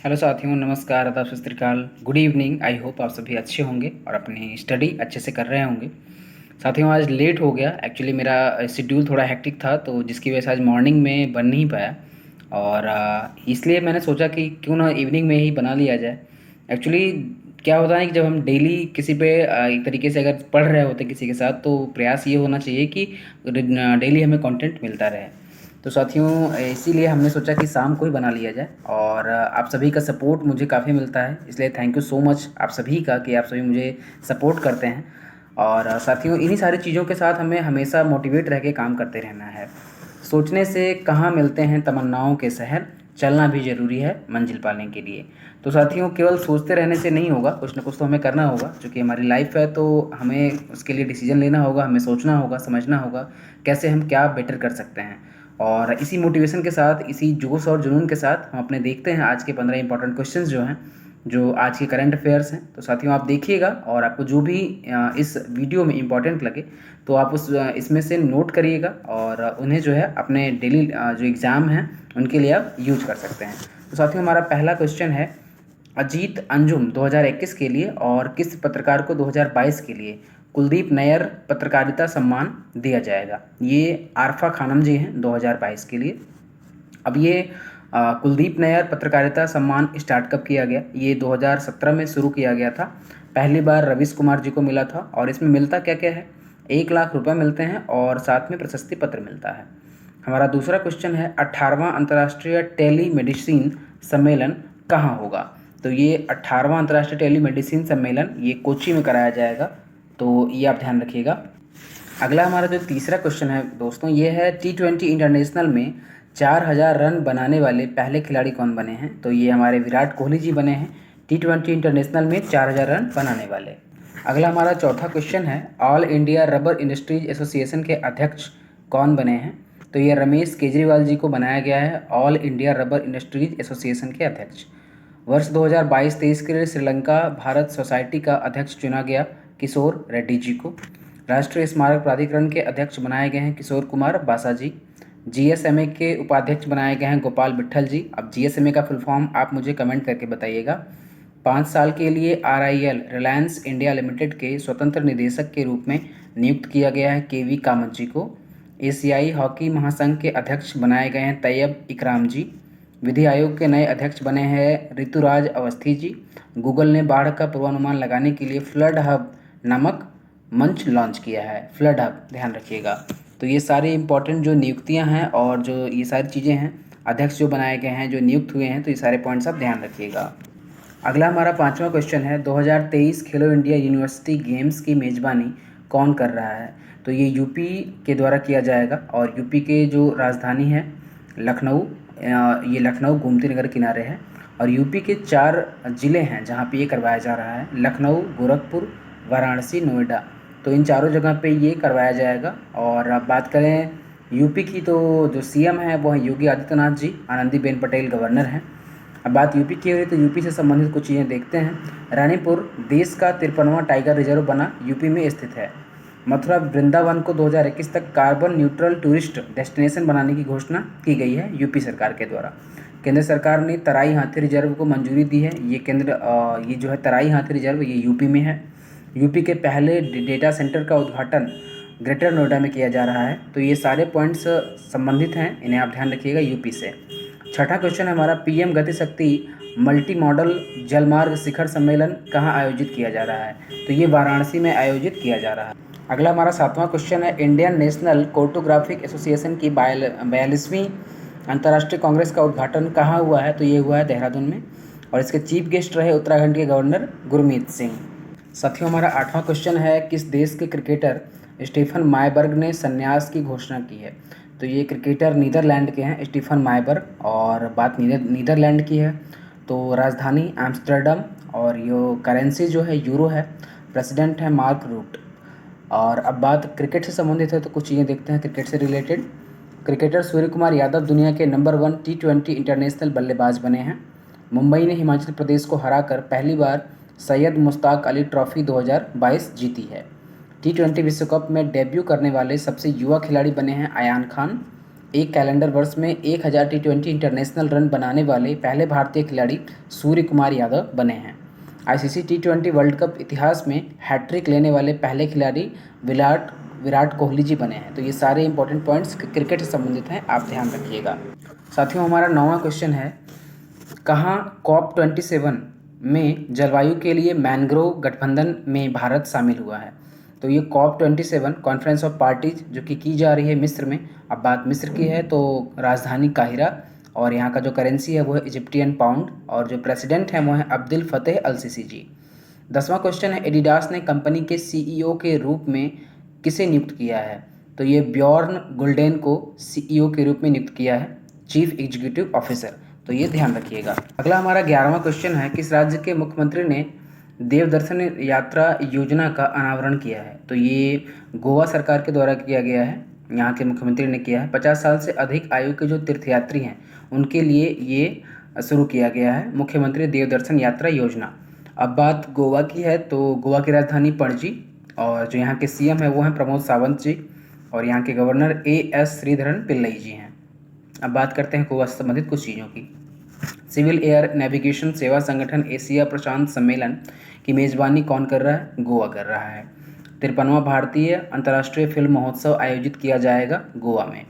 Hello साथियों, नमस्कार, आदाब, सत श्री अकाल, गुड इवनिंग। आई होप आप सभी अच्छे होंगे और अपनी स्टडी अच्छे से कर रहे होंगे। साथियों, आज लेट हो गया। एक्चुअली मेरा शेड्यूल थोड़ा हेक्टिक था, तो जिसकी वजह से आज मॉर्निंग में बन नहीं पाया। और इसलिए मैंने सोचा कि क्यों ना इवनिंग में ही बना लिया जाए। एक्चुअली क्या होता है कि जब हम डेली किसी पे एक तरीके से अगर पढ़ रहे होते किसी के साथ, तो प्रयास ये होना चाहिए कि डेली हमें कंटेंट मिलता रहे। तो साथियों, इसीलिए हमने सोचा कि शाम को ही बना लिया जाए। और आप सभी का सपोर्ट मुझे काफ़ी मिलता है, इसलिए थैंक यू सो मच आप सभी का कि आप सभी मुझे सपोर्ट करते हैं। और साथियों, इन्हीं सारी चीज़ों के साथ हमें हमेशा मोटिवेट रह के काम करते रहना है। सोचने से कहाँ मिलते हैं तमन्नाओं के शहर, चलना भी ज़रूरी है मंजिल पाने के लिए। तो साथियों, केवल सोचते रहने से नहीं होगा, कुछ ना कुछ तो हमें करना होगा। क्योंकि हमारी लाइफ है, तो हमें उसके लिए डिसीजन लेना होगा, हमें सोचना होगा, समझना होगा कैसे हम क्या बेटर कर सकते हैं। और इसी मोटिवेशन के साथ, इसी जोश और जुनून के साथ हम अपने देखते हैं आज के 15 इंपॉर्टेंट क्वेश्चंस जो हैं, जो आज के करंट अफेयर्स हैं। तो साथियों, आप देखिएगा और आपको जो भी इस वीडियो में इंपॉर्टेंट लगे, तो आप इसमें से नोट करिएगा और उन्हें जो है अपने डेली जो एग्ज़ाम हैं उनके लिए आप यूज कर सकते हैं। तो साथियों, हमारा पहला क्वेश्चन है, अजीत अंजुम 2021 के लिए और किस पत्रकार को 2022 के लिए कुलदीप नैयर पत्रकारिता सम्मान दिया जाएगा? ये आरफा खानम जी हैं 2022 के लिए। अब ये कुलदीप नैयर पत्रकारिता सम्मान स्टार्ट कब किया गया? ये 2017 में शुरू किया गया था। पहली बार रवीश कुमार जी को मिला था। और इसमें मिलता क्या क्या है? 1 लाख रुपए मिलते हैं और साथ में प्रशस्ति पत्र मिलता है। हमारा दूसरा क्वेश्चन है, 18वां अंतर्राष्ट्रीय टेली मेडिसिन सम्मेलन कहाँ होगा? तो ये 18वां अंतर्राष्ट्रीय टेली मेडिसिन सम्मेलन ये कोच्चि में कराया जाएगा, तो ये आप ध्यान रखिएगा। अगला हमारा जो तीसरा क्वेश्चन है दोस्तों, ये है, T20 इंटरनेशनल में 4000 रन बनाने वाले पहले खिलाड़ी कौन बने हैं? तो ये हमारे विराट कोहली जी बने हैं, T20 इंटरनेशनल में 4000 रन बनाने वाले। अगला हमारा चौथा क्वेश्चन है, all India rubber industries association के अध्यक्ष कौन बने हैं? तो ये रमेश केजरीवाल जी को बनाया गया है all India rubber industries association के अध्यक्ष। वर्ष 2022-23 के लिए श्रीलंका भारत सोसाइटी का अध्यक्ष चुना गया किशोर रेड्डी जी को। राष्ट्रीय स्मारक प्राधिकरण के अध्यक्ष बनाए गए हैं किशोर कुमार बासाजी। जीएसएमए के उपाध्यक्ष बनाए गए हैं गोपाल बिट्ठल जी। अब जीएसएमए का फुल फॉर्म आप मुझे कमेंट करके बताइएगा। 5 साल के लिए आरआईएल रिलायंस इंडिया लिमिटेड के स्वतंत्र निदेशक के रूप में नियुक्त किया गया है केवी कामत जी को। एशियाई हॉकी महासंघ के अध्यक्ष बनाए गए हैं तैयब इकराम जी। विधि आयोग के नए अध्यक्ष बने हैं ऋतुराज अवस्थी जी। गूगल ने बाढ़ का पूर्वानुमान लगाने के लिए फ्लड हब नामक मंच लॉन्च किया है। फ्लड हब, ध्यान रखिएगा। तो ये सारी इंपॉर्टेंट जो नियुक्तियां हैं और जो ये सारी चीज़ें हैं, अध्यक्ष जो बनाए गए हैं, जो नियुक्त हुए हैं, तो ये सारे पॉइंट्स आप ध्यान रखिएगा। अगला हमारा पांचवा क्वेश्चन है, 2023 खेलो इंडिया यूनिवर्सिटी गेम्स की मेज़बानी कौन कर रहा है? तो ये यूपी के द्वारा किया जाएगा। और यूपी के जो राजधानी है लखनऊ, ये लखनऊ गोमती नगर किनारे है। और यूपी के 4 ज़िले हैं जहाँ पे ये करवाया जा रहा है, लखनऊ, गोरखपुर, वाराणसी, नोएडा। तो इन चारों जगह पे ये करवाया जाएगा। और अब बात करें यूपी की, तो जो सीएम है वो है योगी आदित्यनाथ जी, आनंदीबेन पटेल गवर्नर हैं। अब बात यूपी की हो रही, तो यूपी से संबंधित कुछ चीज़ें देखते हैं। रानीपुर देश का 53वां टाइगर रिजर्व बना यूपी में स्थित है। मथुरा वृंदावन को 2021 तक कार्बन न्यूट्रल टूरिस्ट डेस्टिनेशन बनाने की घोषणा की गई है यूपी सरकार के द्वारा। केंद्र सरकार ने तराई हाथी रिजर्व को मंजूरी दी है। ये जो है तराई हाथी रिजर्व, ये यूपी में है। यूपी के पहले डेटा सेंटर का उद्घाटन ग्रेटर नोएडा में किया जा रहा है। तो ये सारे पॉइंट्स संबंधित हैं, इन्हें आप ध्यान रखिएगा यूपी से। छठा क्वेश्चन है हमारा, पीएम गति शक्ति मल्टी मॉडल जलमार्ग शिखर सम्मेलन कहाँ आयोजित किया जा रहा है? तो ये वाराणसी में आयोजित किया जा रहा है। अगला हमारा सातवां क्वेश्चन है, इंडियन नेशनल कोर्टोग्राफिक एसोसिएशन की 42वीं अंतर्राष्ट्रीय कांग्रेस का उद्घाटन कहाँ हुआ है? तो ये हुआ है देहरादून में। और इसके चीफ गेस्ट रहे उत्तराखंड के गवर्नर गुरमीत सिंह। साथियों, हमारा आठवां क्वेश्चन है, किस देश के क्रिकेटर स्टीफन मायबर्ग ने संन्यास की घोषणा की है? तो ये क्रिकेटर नीदरलैंड के हैं, स्टीफन मायबर्ग। और बात नीदरलैंड की है, तो राजधानी एम्स्टर्डम और ये करेंसी जो है यूरो है। प्रेसिडेंट है मार्क रूट। और अब बात क्रिकेट से संबंधित है, तो कुछ चीज़ें देखते हैं क्रिकेट से रिलेटेड। क्रिकेटर सूर्य कुमार यादव दुनिया के नंबर 1 T20 इंटरनेशनल बल्लेबाज बने हैं। मुंबई ने हिमाचल प्रदेश को हराकर पहली बार सैयद मुश्ताक अली ट्रॉफी 2022 जीती है। T20 विश्व कप में डेब्यू करने वाले सबसे युवा खिलाड़ी बने हैं अयान खान। एक कैलेंडर वर्ष में 1000 T20 इंटरनेशनल रन बनाने वाले पहले भारतीय खिलाड़ी सूर्य कुमार यादव बने हैं। आईसीसी T20 वर्ल्ड कप इतिहास में हैट्रिक लेने वाले पहले खिलाड़ी विराट कोहली जी बने हैं। तो ये सारे इंपॉर्टेंट पॉइंट्स क्रिकेट से संबंधित हैं, आप ध्यान रखिएगा। साथियों, हमारा 9वां क्वेश्चन है, कहाँ COP27 में जलवायु के लिए मैंग्रोव गठबंधन में भारत शामिल हुआ है? तो ये COP27 कॉन्फ्रेंस ऑफ पार्टीज जो कि की जा रही है मिस्र में। अब बात मिस्र की है तो राजधानी काहिरा, और यहाँ का जो करेंसी है वो है इजिप्टियन पाउंड, और जो प्रेसिडेंट हैं वो हैं अब्दुल फतेह अल सीसी जी। 10वां क्वेश्चन है, एडिडास ने कंपनी के सीईओ के रूप में किसे नियुक्त किया है? तो ये ब्यॉर्न गुल्डेन को सीईओ के रूप में नियुक्त किया है, चीफ एग्जीक्यूटिव ऑफिसर। तो ये ध्यान रखिएगा। अगला हमारा 11वां क्वेश्चन है, किस राज्य के मुख्यमंत्री ने देवदर्शन यात्रा योजना का अनावरण किया है? तो ये गोवा सरकार के द्वारा किया गया है, यहाँ के मुख्यमंत्री ने किया है। 50 साल से अधिक आयु के जो तीर्थयात्री हैं उनके लिए ये शुरू किया गया है मुख्यमंत्री देवदर्शन यात्रा योजना। अब बात गोवा की है तो गोवा की राजधानी पणजी, और जो यहाँ के सीएम है वो हैं प्रमोद सावंत जी, और यहाँ के गवर्नर एएस श्रीधरन पिल्लई जी हैं। अब बात करते हैं गोवा से संबंधित कुछ चीज़ों की। सिविल एयर नेविगेशन सेवा संगठन एशिया प्रशांत सम्मेलन की मेज़बानी कौन कर रहा है? गोवा कर रहा है। 53वां भारतीय अंतर्राष्ट्रीय फिल्म महोत्सव आयोजित किया जाएगा गोवा में।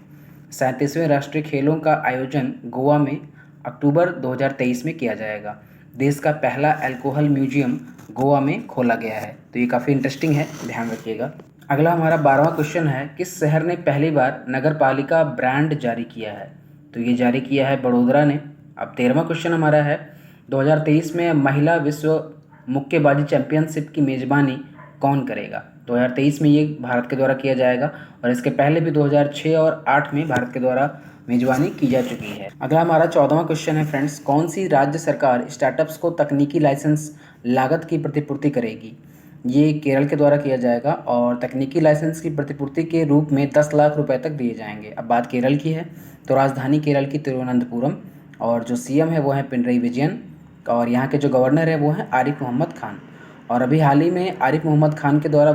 37वें राष्ट्रीय खेलों का आयोजन गोवा में अक्टूबर 2023 में किया जाएगा। देश का पहला अल्कोहल म्यूजियम गोवा में खोला गया है। तो ये काफ़ी इंटरेस्टिंग है, ध्यान रखिएगा। अगला हमारा 12वां क्वेश्चन है, किस शहर ने पहली बार नगर पालिका ब्रांड जारी किया है? तो ये जारी किया है बड़ोदरा ने। अब 13वां क्वेश्चन हमारा है, 2023 में महिला विश्व मुक्केबाजी चैंपियनशिप की मेज़बानी कौन करेगा? 2023 में ये भारत के द्वारा किया जाएगा, और इसके पहले भी 2006 और 8 में भारत के द्वारा मेज़बानी की जा चुकी है। अगला हमारा 14वां क्वेश्चन है फ्रेंड्स, कौन सी राज्य सरकार स्टार्टअप्स को तकनीकी लाइसेंस लागत की प्रतिपूर्ति करेगी? ये केरल के द्वारा किया जाएगा, और तकनीकी लाइसेंस की प्रतिपूर्ति के रूप में 10 लाख रुपए तक दिए जाएंगे। अब बात केरल की है तो राजधानी केरल की तिरुवनंतपुरम, और जो सीएम है वो है पिनरई विजयन, और यहाँ के जो गवर्नर है वो हैं आरिफ मोहम्मद खान। और अभी हाल ही में आरिफ मोहम्मद खान के द्वारा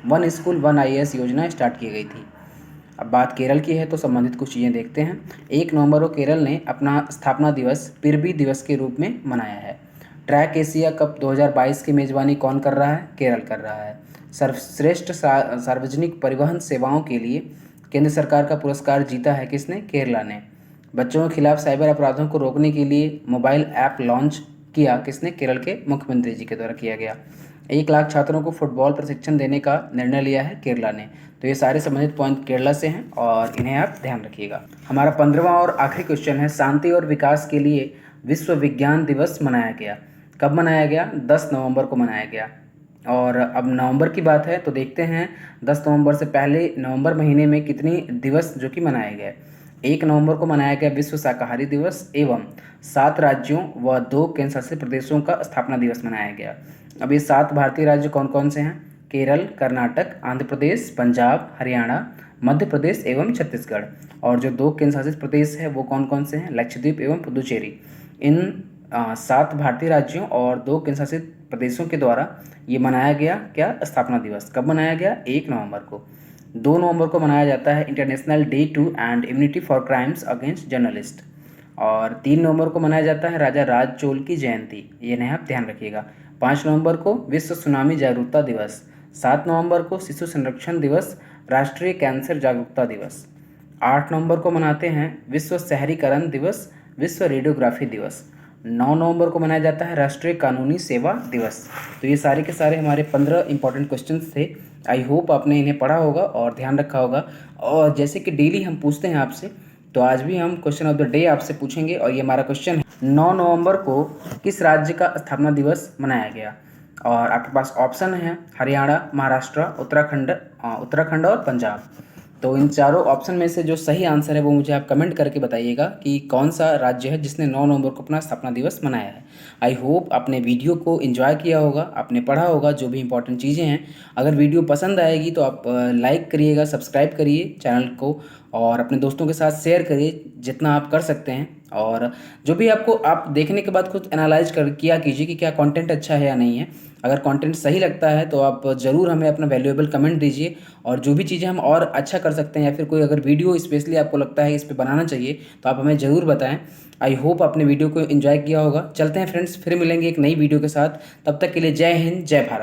वन स्कूल वन IAS योजना स्टार्ट की गई थी। अब बात केरल की है तो संबंधित कुछ चीज़ें देखते हैं। 1 नवंबर को केरल ने अपना स्थापना दिवस पिरबी दिवस के रूप में मनाया है। ट्रैक एशिया कप 2022 की मेज़बानी कौन कर रहा है? केरल कर रहा है। सर्वश्रेष्ठ सार्वजनिक परिवहन सेवाओं के लिए केंद्र सरकार का पुरस्कार जीता है किसने? केरला ने। बच्चों के खिलाफ साइबर अपराधों को रोकने के लिए मोबाइल ऐप लॉन्च किया किसने? केरल के मुख्यमंत्री जी के द्वारा किया गया। 1 लाख छात्रों को फुटबॉल प्रशिक्षण देने का निर्णय लिया है केरला ने। तो ये सारे संबंधित पॉइंट केरला से हैं, और इन्हें आप ध्यान रखिएगा। हमारा 15वां और आखिरी क्वेश्चन है, शांति और विकास के लिए विश्व विज्ञान दिवस मनाया गया। कब मनाया गया? 10 नवंबर को मनाया गया। और अब नवंबर की बात है तो देखते हैं 10 नवंबर से पहले नवंबर महीने में कितनी दिवस जो कि मनाए गए। 1 नवंबर को मनाया गया विश्व शाकाहारी दिवस, एवं 7 राज्यों व 2 केंद्र शासित प्रदेशों का स्थापना दिवस मनाया गया। अब ये 7 भारतीय राज्य कौन कौन से हैं? केरल, कर्नाटक, आंध्र प्रदेश, पंजाब, हरियाणा, मध्य प्रदेश एवं छत्तीसगढ़। और जो 2 केंद्र शासित प्रदेश है वो कौन कौन से हैं? लक्षद्वीप एवं पुदुचेरी। इन 7 भारतीय राज्यों और 2 केंद्र शासित प्रदेशों के द्वारा ये मनाया गया क्या? स्थापना दिवस। कब मनाया गया? 1 नवंबर को। 2 नवंबर को मनाया जाता है international day to end immunity for crimes against journalist, और 3 नवंबर को मनाया जाता है राजा राज चोल की जयंती। ये नहीं आप ध्यान रखिएगा। 5 नवंबर को विश्व सुनामी जागरूकता दिवस। 7 नवंबर को शिशु संरक्षण दिवस, राष्ट्रीय कैंसर जागरूकता दिवस। 8 नवंबर को मनाते हैं विश्व शहरीकरण दिवस, विश्व रेडियोग्राफी दिवस। 9 नवंबर को मनाया जाता है राष्ट्रीय कानूनी सेवा दिवस। तो ये सारे के सारे हमारे 15 इंपॉर्टेंट क्वेश्चंस थे। आई होप आपने इन्हें पढ़ा होगा और ध्यान रखा होगा। और जैसे कि डेली हम पूछते हैं आपसे, तो आज भी हम क्वेश्चन ऑफ द डे आपसे पूछेंगे, और ये हमारा क्वेश्चन है, 9 नवंबर को किस राज्य का स्थापना दिवस मनाया गया? और आपके पास ऑप्शन है हरियाणा, महाराष्ट्र, उत्तराखंड और पंजाब। तो इन चारों ऑप्शन में से जो सही आंसर है वो मुझे आप कमेंट करके बताइएगा कि कौन सा राज्य है जिसने 9 नवंबर को अपना स्थापना दिवस मनाया है। आई होप आपने वीडियो को एंजॉय किया होगा, आपने पढ़ा होगा जो भी इंपॉर्टेंट चीज़ें हैं। अगर वीडियो पसंद आएगी तो आप लाइक करिएगा, सब्सक्राइब करिए चैनल को, और अपने दोस्तों के साथ शेयर करिए जितना आप कर सकते हैं। और जो भी आपको आप देखने के बाद खुद एनालाइज कर किया कीजिए कि क्या कंटेंट अच्छा है या नहीं है। अगर कंटेंट सही लगता है तो आप ज़रूर हमें अपना वैल्यूएबल कमेंट दीजिए, और जो भी चीज़ें हम और अच्छा कर सकते हैं या फिर कोई अगर वीडियो स्पेशली आपको लगता है इस पे बनाना चाहिए तो आप हमें ज़रूर बताएं। आई होप आपने वीडियो को एंजॉय किया होगा। चलते हैं फ्रेंड्स, फिर मिलेंगे एक नई वीडियो के साथ। तब तक के लिए जय हिंद, जय भारत।